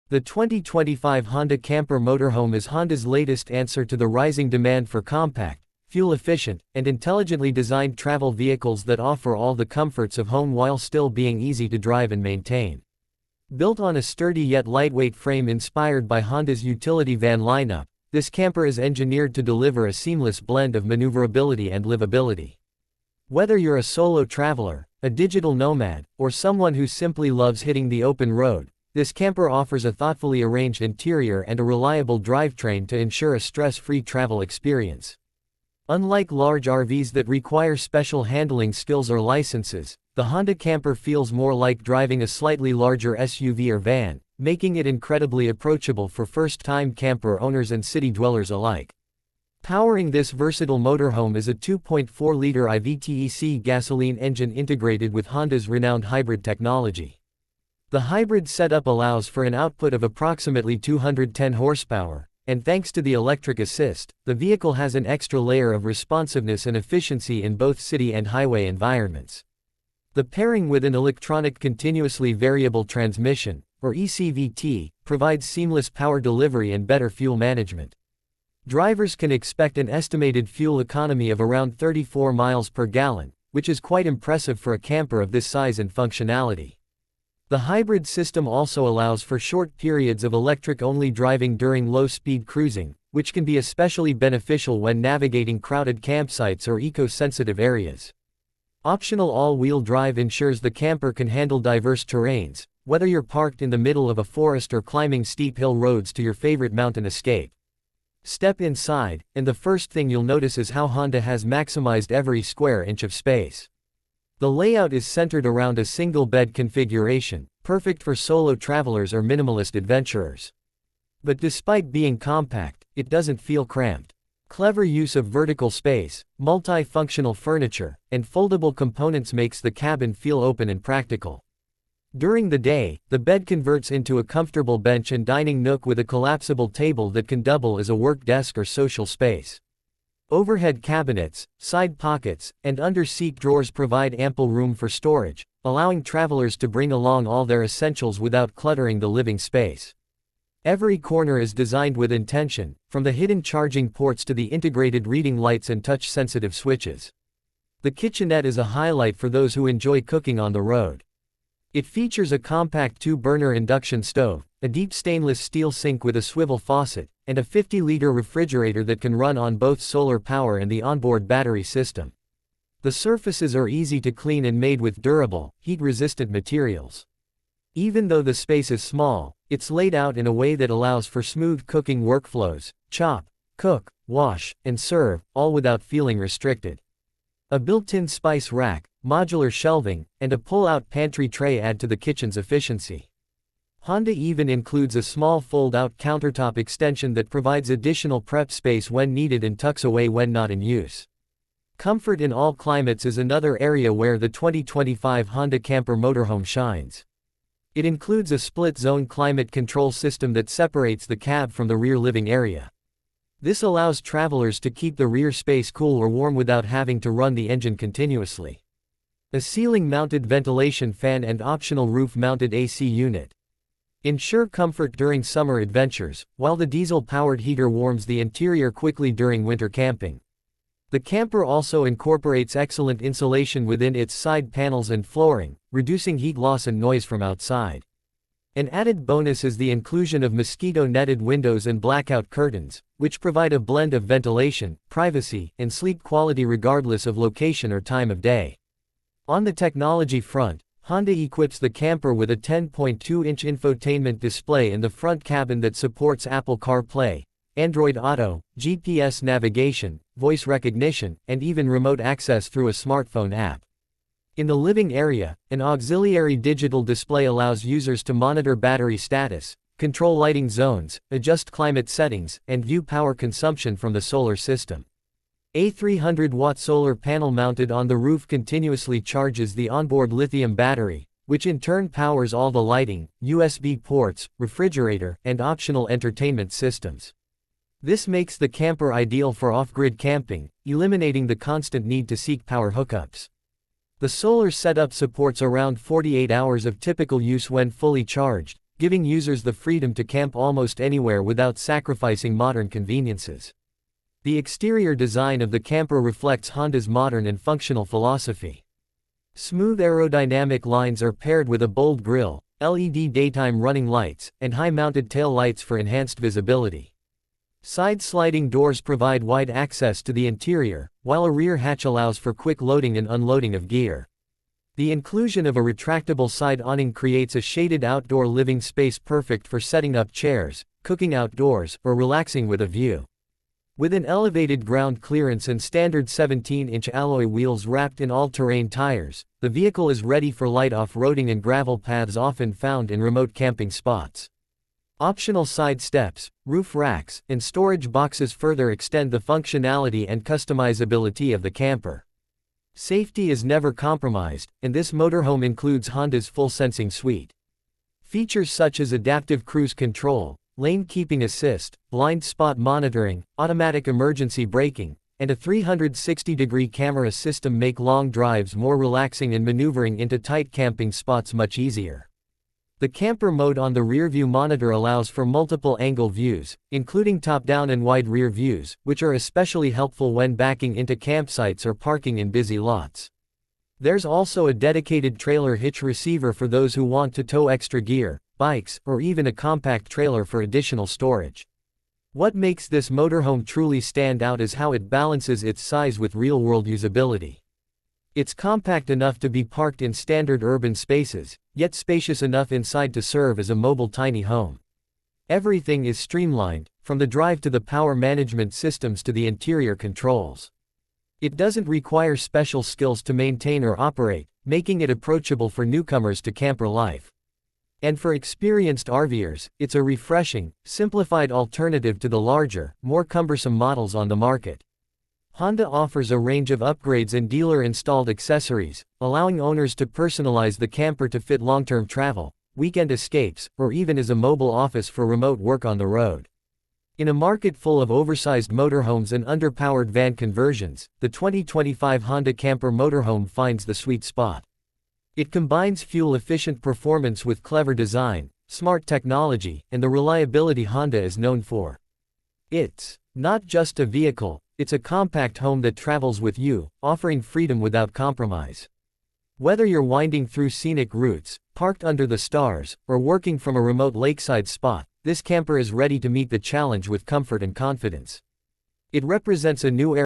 The 2025 Honda Camper Motorhome is Honda's latest answer to the rising demand for compact, fuel-efficient, and intelligently designed travel vehicles that offer all the comforts of home while still being easy to drive and maintain. Built on a sturdy yet lightweight frame inspired by Honda's utility van lineup, this camper is engineered to deliver a seamless blend of maneuverability and livability. Whether you're a solo traveler, a digital nomad, or someone who simply loves hitting the open road, this camper offers a thoughtfully arranged interior and a reliable drivetrain to ensure a stress-free travel experience. Unlike large RVs that require special handling skills or licenses, the Honda camper feels more like driving a slightly larger SUV or van, making it incredibly approachable for first-time camper owners and city dwellers alike. Powering this versatile motorhome is a 2.4-liter IVTEC gasoline engine integrated with Honda's renowned hybrid technology. The hybrid setup allows for an output of approximately 210 horsepower, and thanks to the electric assist, the vehicle has an extra layer of responsiveness and efficiency in both city and highway environments. The pairing with an electronic continuously variable transmission, or ECVT, provides seamless power delivery and better fuel management. Drivers can expect an estimated fuel economy of around 34 miles per gallon, which is quite impressive for a camper of this size and functionality. The hybrid system also allows for short periods of electric-only driving during low-speed cruising, which can be especially beneficial when navigating crowded campsites or eco-sensitive areas. Optional all-wheel drive ensures the camper can handle diverse terrains, whether you're parked in the middle of a forest or climbing steep hill roads to your favorite mountain escape. Step inside, and the first thing you'll notice is how Honda has maximized every square inch of space. The layout is centered around a single bed configuration, perfect for solo travelers or minimalist adventurers. But despite being compact, it doesn't feel cramped. Clever use of vertical space, multi-functional furniture, and foldable components makes the cabin feel open and practical. During the day, the bed converts into a comfortable bench and dining nook with a collapsible table that can double as a work desk or social space. Overhead cabinets, side pockets, and under-seat drawers provide ample room for storage, allowing travelers to bring along all their essentials without cluttering the living space. Every corner is designed with intention, from the hidden charging ports to the integrated reading lights and touch-sensitive switches. The kitchenette is a highlight for those who enjoy cooking on the road. It features a compact 2-burner induction stove, a deep stainless steel sink with a swivel faucet, and a 50-liter refrigerator that can run on both solar power and the onboard battery system. The surfaces are easy to clean and made with durable, heat-resistant materials. Even though the space is small, it's laid out in a way that allows for smooth cooking workflows: chop, cook, wash, and serve, all without feeling restricted. A built-in spice rack, modular shelving, and a pull-out pantry tray add to the kitchen's efficiency. Honda even includes a small fold-out countertop extension that provides additional prep space when needed and tucks away when not in use. Comfort in all climates is another area where the 2025 Honda Camper Motorhome shines. It includes a split-zone climate control system that separates the cab from the rear living area. This allows travelers to keep the rear space cool or warm without having to run the engine continuously. A ceiling-mounted ventilation fan and optional roof-mounted AC unit ensure comfort during summer adventures, while the diesel-powered heater warms the interior quickly during winter camping. The camper also incorporates excellent insulation within its side panels and flooring, reducing heat loss and noise from outside. An added bonus is the inclusion of mosquito-netted windows and blackout curtains, which provide a blend of ventilation, privacy, and sleep quality regardless of location or time of day. On the technology front, Honda equips the camper with a 10.2-inch infotainment display in the front cabin that supports Apple CarPlay, Android Auto, GPS navigation, voice recognition, and even remote access through a smartphone app. In the living area, an auxiliary digital display allows users to monitor battery status, control lighting zones, adjust climate settings, and view power consumption from the solar system. A 300-watt solar panel mounted on the roof continuously charges the onboard lithium battery, which in turn powers all the lighting, USB ports, refrigerator, and optional entertainment systems. This makes the camper ideal for off-grid camping, eliminating the constant need to seek power hookups. The solar setup supports around 48 hours of typical use when fully charged, giving users the freedom to camp almost anywhere without sacrificing modern conveniences. The exterior design of the camper reflects Honda's modern and functional philosophy. Smooth aerodynamic lines are paired with a bold grille, LED daytime running lights, and high-mounted tail lights for enhanced visibility. Side sliding doors provide wide access to the interior, while a rear hatch allows for quick loading and unloading of gear. The inclusion of a retractable side awning creates a shaded outdoor living space perfect for setting up chairs, cooking outdoors, or relaxing with a view. With an elevated ground clearance and standard 17-inch alloy wheels wrapped in all-terrain tires, the vehicle is ready for light off-roading and gravel paths often found in remote camping spots. Optional side steps, roof racks, and storage boxes further extend the functionality and customizability of the camper. Safety is never compromised, and this motorhome includes Honda's full sensing suite. Features such as adaptive cruise control, lane keeping assist, blind spot monitoring, automatic emergency braking, and a 360-degree camera system make long drives more relaxing and maneuvering into tight camping spots much easier. The camper mode on the rearview monitor allows for multiple angle views, including top-down and wide rear views, which are especially helpful when backing into campsites or parking in busy lots. There's also a dedicated trailer hitch receiver for those who want to tow extra gear, bikes, or even a compact trailer for additional storage. What makes this motorhome truly stand out is how it balances its size with real-world usability. It's compact enough to be parked in standard urban spaces, yet spacious enough inside to serve as a mobile tiny home. Everything is streamlined, from the drive to the power management systems to the interior controls. It doesn't require special skills to maintain or operate, making it approachable for newcomers to camper life. And for experienced RVers, it's a refreshing, simplified alternative to the larger, more cumbersome models on the market. Honda offers a range of upgrades and dealer-installed accessories, allowing owners to personalize the camper to fit long-term travel, weekend escapes, or even as a mobile office for remote work on the road. In a market full of oversized motorhomes and underpowered van conversions, the 2025 Honda Camper Motorhome finds the sweet spot. It combines fuel-efficient performance with clever design, smart technology, and the reliability Honda is known for. It's not just a vehicle, it's a compact home that travels with you, offering freedom without compromise. Whether you're winding through scenic routes, parked under the stars, or working from a remote lakeside spot, this camper is ready to meet the challenge with comfort and confidence. It represents a new era